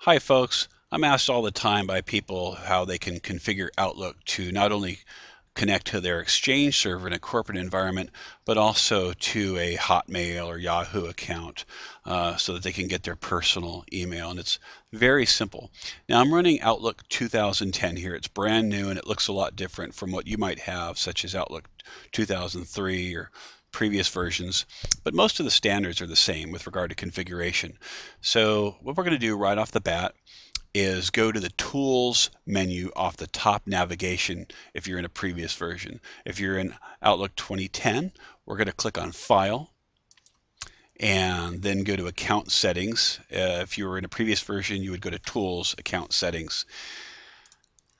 Hi folks, I'm asked all the time by people how they can configure Outlook to not only connect to their Exchange server in a corporate environment, but also to a Hotmail or Yahoo account so that they can get their personal email. And it's very simple. Now I'm running Outlook 2010 here. It's brand new and it looks a lot different from what you might have, such as Outlook 2003 or previous versions, but most of the standards are the same with regard to configuration. So what we're going to do right off the bat is go to the Tools menu off the top navigation if you're in a previous version. If you're in Outlook 2010, we're going to click on File and then go to Account Settings. If you were in a previous version, you would go to Tools, Account Settings.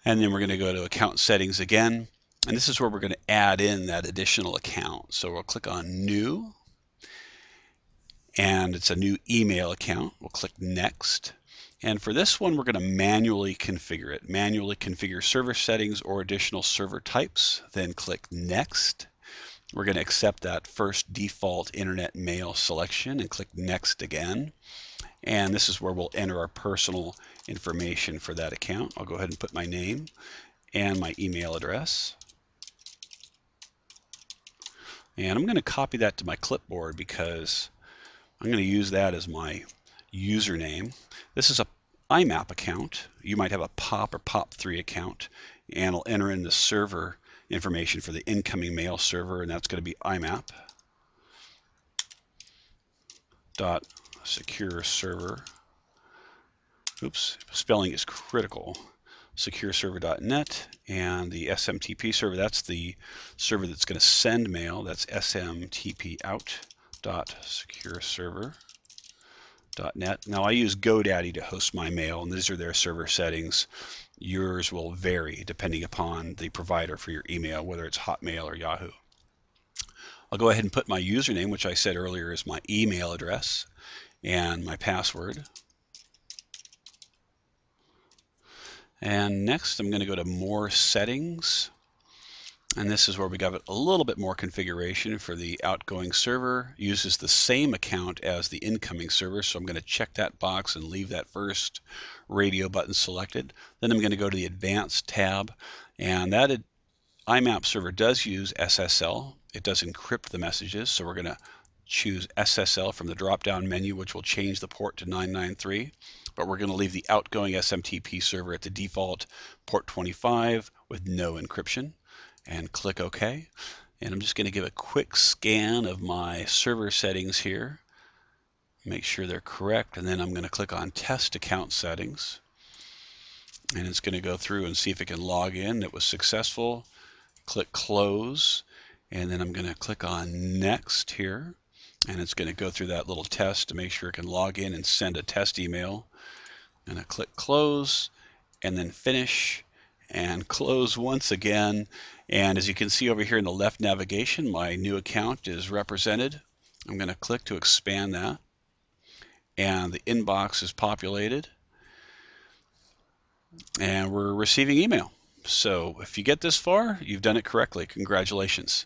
And then we're going to go to Account Settings again. And this is where we're going to add in that additional account. So we'll click on New. And it's a new email account. We'll click Next. And for this one, we're going to manually configure it. Manually configure server settings or additional server types. Then click Next. We're going to accept that first default internet mail selection and click Next again. And this is where we'll enter our personal information for that account. I'll go ahead and put my name and my email address. And I'm going to copy that to my clipboard because I'm going to use that as my username. This is a IMAP account. You might have a POP or POP3 account, and I'll enter in the server information for the incoming mail server, and that's going to be IMAP dot secure server. Oops, spelling is critical. secureserver.net, and the SMTP server, that's the server that's going to send mail. That's SMTP out.secureserver.net. Now I use GoDaddy to host my mail, and these are their server settings. Yours will vary depending upon the provider for your email, whether it's Hotmail or Yahoo. I'll go ahead and put my username, which I said earlier is my email address, and my password. And next I'm going to go to More Settings. And this is where we got a little bit more configuration for the outgoing server. Uses the same account as the incoming server, so I'm going to check that box and leave that first radio button selected. Then I'm going to go to the Advanced tab, and that IMAP server does use SSL. It does encrypt the messages, so we're going to choose SSL from the drop-down menu, which will change the port to 993. But we're going to leave the outgoing SMTP server at the default port 25 with no encryption, and click OK. And I'm just going to give a quick scan of my server settings here, make sure they're correct, and then I'm going to click on Test Account Settings, and it's going to go through and see if it can log in. It was successful. Click Close, and then I'm going to click on Next here, and it's going to go through that little test to make sure it can log in and send a test email. And I click Close, and then Finish, and close once again. And as you can see over here in the left navigation, my new account is represented. I'm going to click to expand that, and the inbox is populated, and we're receiving email. So if you get this far, you've done it correctly. Congratulations.